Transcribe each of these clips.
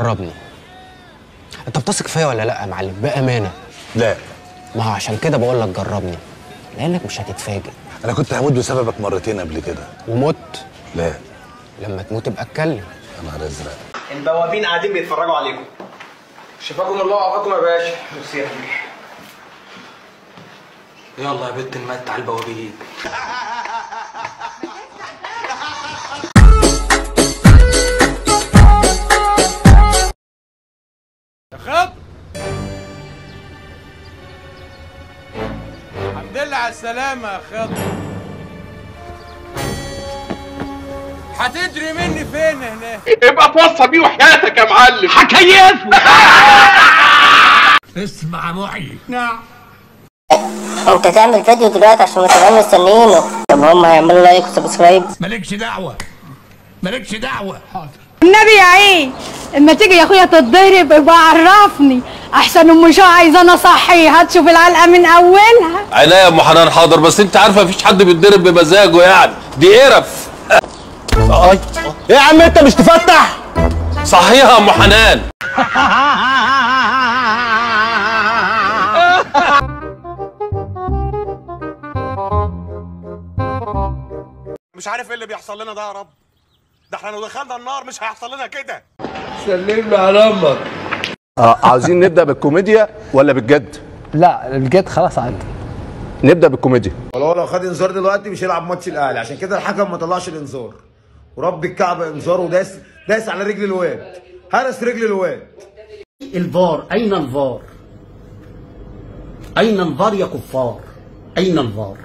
جربني. انت بتثق فيا ولا لا يا معلم بامانه؟ لا. ما هو عشان كده بقول لك جربني، لانك مش هتتفاجئ. انا كنت هموت بسببك مرتين قبل كده. ومت؟ لا. لما تموت ابقى اتكلم. يا نهار ازرق. البوابين قاعدين بيتفرجوا عليكم. شفاكم الله وعافاكم يا باشا. ميرسي يا حبيبي. يلا يا بنت نمتع البوابين. يا خط، الحمد لله على السلامة يا خط. هتدري مني فين هناك؟ ابقى توصى بيه وحياتك يا معلم. هكيفه. اسمع محيي. نعم. انت تعمل فيديو دلوقتي عشان متابعين مستنيينه. طب هم هيعملوا لايك وسبسكرايب؟ مالكش دعوة، مالكش دعوة. حاضر. النبي يا عين، اما تيجي يا اخويا تتضرب ابقى عرفني، احسن ام شو عايزانا صحي هتشوف العلقه من اولها. عينيا يا ام حنان حاضر، بس انت عارفه مفيش حد بيتضرب بمزاجه يعني، دي قرف. ايه يا عم انت مش تفتح؟ صحيح يا ام حنان. مش عارف ايه اللي بيحصل لنا ده يا رب. ده احنا لو دخلنا النار مش هيحصل لنا كده. سلم له على امك. عاوزين نبدا بالكوميديا ولا بالجد؟ لا الجد خلاص عدى. نبدا بالكوميديا. لو خد انذار دلوقتي مش هيلعب ماتش الاهلي، عشان كده الحكم ما طلعش الانذار. ورب الكعبه انذار وداس على رجل الواد، هرس رجل الواد. الفار، اين الفار؟ اين الفار يا كفار؟ اين الفار؟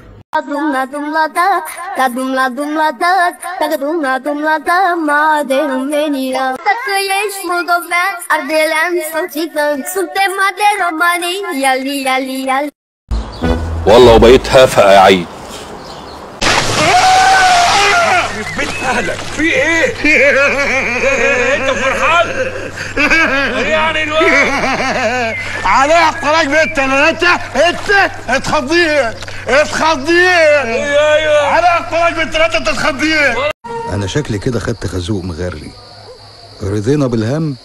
والله وبقيت هافقه يا عيد. بيت اهلك في ايه؟ انت فرحان؟ يعني الواد عليها الطلاق بنت انت اتخضيت. ايوه عليها الطلاق بنت انت اتخضيت. انا شكلي كده خدت خازوق مغري. رضينا بالهم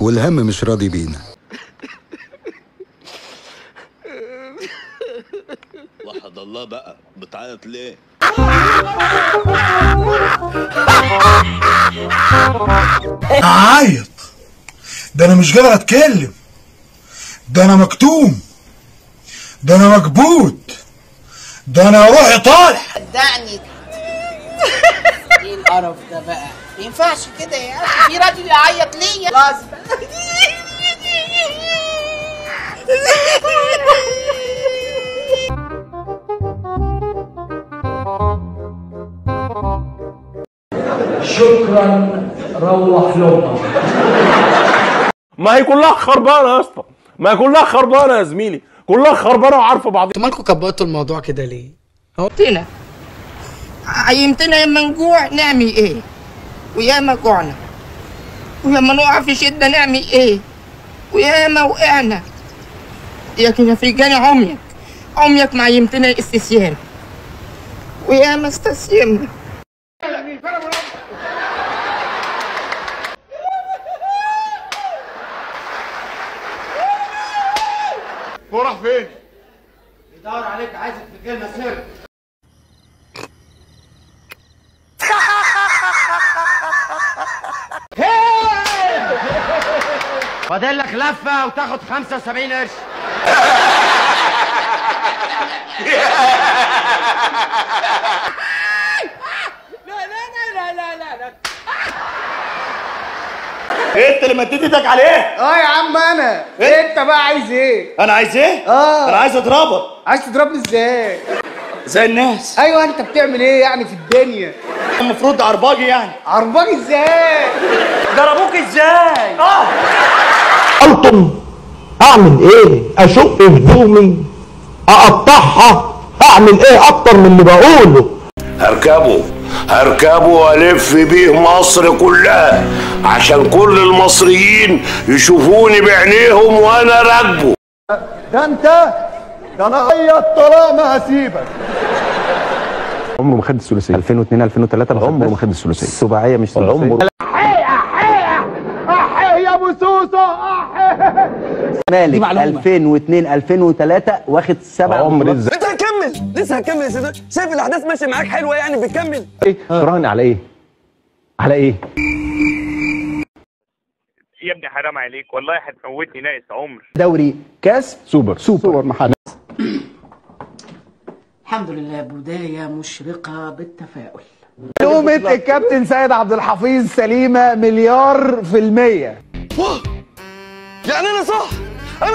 والهم مش راضي بينا. وحد الله بقى بتعيط ليه؟ اعيط؟ ده انا مش قادر اتكلم، ده انا مكتوم، ده انا مكبوت، ده انا روحي طالع. صدقني. ايه القرف ده بقى؟ ما ينفعش كده يا اخي، في راجل يعيط ليا غصب. شكرا، روح لامك. ما هي كلها خربانه يا اسطى، ما هي كلها خربانه يا زميلي، كلها خربانه وعارفه بعض. انتوا مالكم كبرتوا الموضوع كده ليه؟ قلتنا عيمتنا لما نجوع نعمل ايه؟ وياما جوعنا، ولما نقع في شده نعمل ايه؟ وياما وقعنا. لكن في جاني عميك معيمتنا الاستسيان، وياما استسيمنا. هو راح فين؟ يدور عليك، عايزك في كلمه سر. فاضل لك لفه وتاخد 75 قرش. انت اللي مديت ايدك عليه؟ يا عم انا. انت بقى عايز ايه؟ انا عايز ايه؟ انا عايز اضربك. عايز تضربني ازاي؟ زي الناس. ايوه انت بتعمل ايه يعني في الدنيا؟ المفروض عرباجي يعني. عرباجي ازاي؟ ضربوك ازاي؟ ألطم، أعمل إيه؟ أشق هدومي، أقطعها، أعمل إيه أكتر من اللي بقوله؟ هركبه والف بيه مصر كلها عشان كل المصريين يشوفوني بعينيهم وانا راكبه. ده انا اي طلاق ما هسيبك. عمره ما خد الثلاثيه. 2002 2003 عمره ما خد الثلاثيه. السباعيه مش عمره. احيه يا ابو وسوسه مالك 2002 2003 واخد 7 عمر ازاي؟ انت هتكمل لسه هتكمل يا سيدي. شايف الاحداث ماشيه معاك حلوه يعني بتكمل. تراهن على ايه؟ على ايه؟ يا ابني حرام عليك والله هتموتني ناقص عمر. دوري كاس سوبر محل. الحمد لله بداية مشرقة بالتفاؤل. معلومة الكابتن سيد عبد الحفيظ سليمة مليار%. يعني انا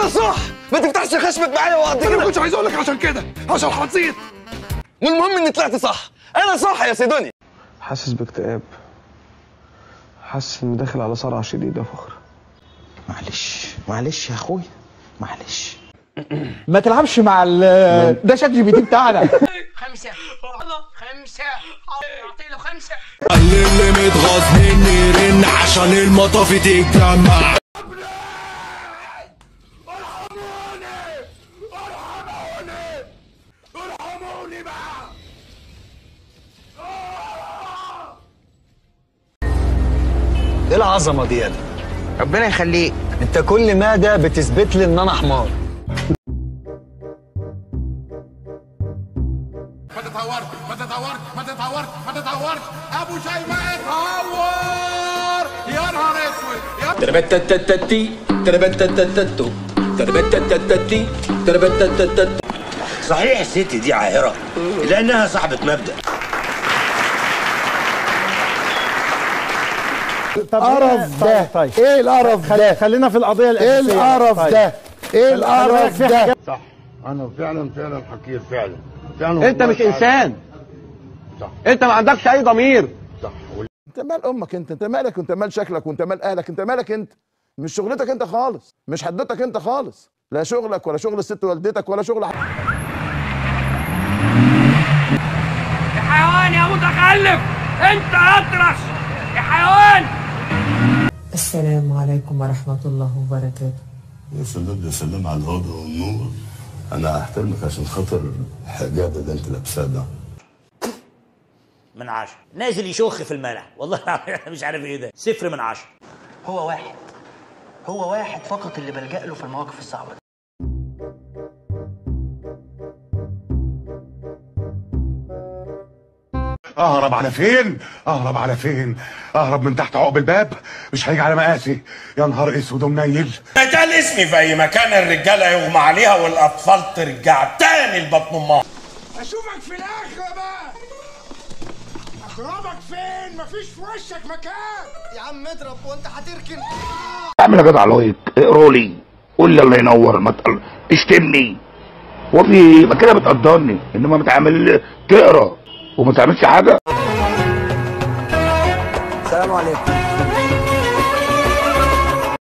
صح ما تفتحش خشمك معايا وقت كده. انا ما كنتش عايز اقول لك عشان كده عشان حصيت. والمهم اني طلعت صح. انا صح يا سيدوني. حاسس باكتئاب، حاسس اني داخل على صرع شديد يا فخر. معلش يا اخويا معلش. ما تلعبش مع ده شات GPT بتاعنا. 5 اعطي له 5. اللي متغاظ مني رن عشان المطاف تتجمع. ارحموني بقى. ايه العظمه دي يا ابني؟ ربنا يخليك. انت كل مادة بتثبت لي ان انا حمار. ما تتهورش ابو شيماء اتهور يا نهار اسود. تربتتتتي تربتتتتو تربتتتتي تربتتتتو. صحيح الست دي عاهرة لأنها صاحبة مبدأ. قرف ده. طيب ايه القرف ده؟ خلينا في القضيه الاساسيه. ايه القرف ده؟ ايه القرف ده؟ صح أنا فعلا حقير فعلا. انت مش انسان. صح. انت ما عندكش اي ضمير. صح. انت مال امك انت مالك وانت مال شكلك وانت مال اهلك انت مالك انت. مش شغلتك انت خالص، مش حدتك انت خالص، لا شغلك ولا شغل الست والدتك ولا شغل يا حيوان يا متخلف انت اطرش يا حيوان. السلام عليكم ورحمة الله وبركاته. يا سلام على الهدى والنور. أنا أحترمك عشان خاطر الحجاب اللي أنت لابساه ده. من 10 نازل يشخ في الملح والله مش عارف ايه ده. 0 من 10. هو واحد فقط اللي بلجأ له في المواقف الصعبة. أهرب على فين؟ أهرب من تحت عقب الباب؟ مش هيجي على مقاسي. يا نهار اسود ومنيل. قال اسمي في أي مكان الرجالة يغمى عليها والأطفال ترجع تاني لبطن أمها. أشوفك في الآخرة بقى. أضربك فين؟ مفيش في وشك مكان. يا عم اضرب وانت هتركن. اعمل يا جدع لايك، اقروا لي، قول لي الله ينور، ما اشتمني. هو في ما كده بتقدرني، انما بتعمل تقرا وما تعملش حاجه. السلام عليكم.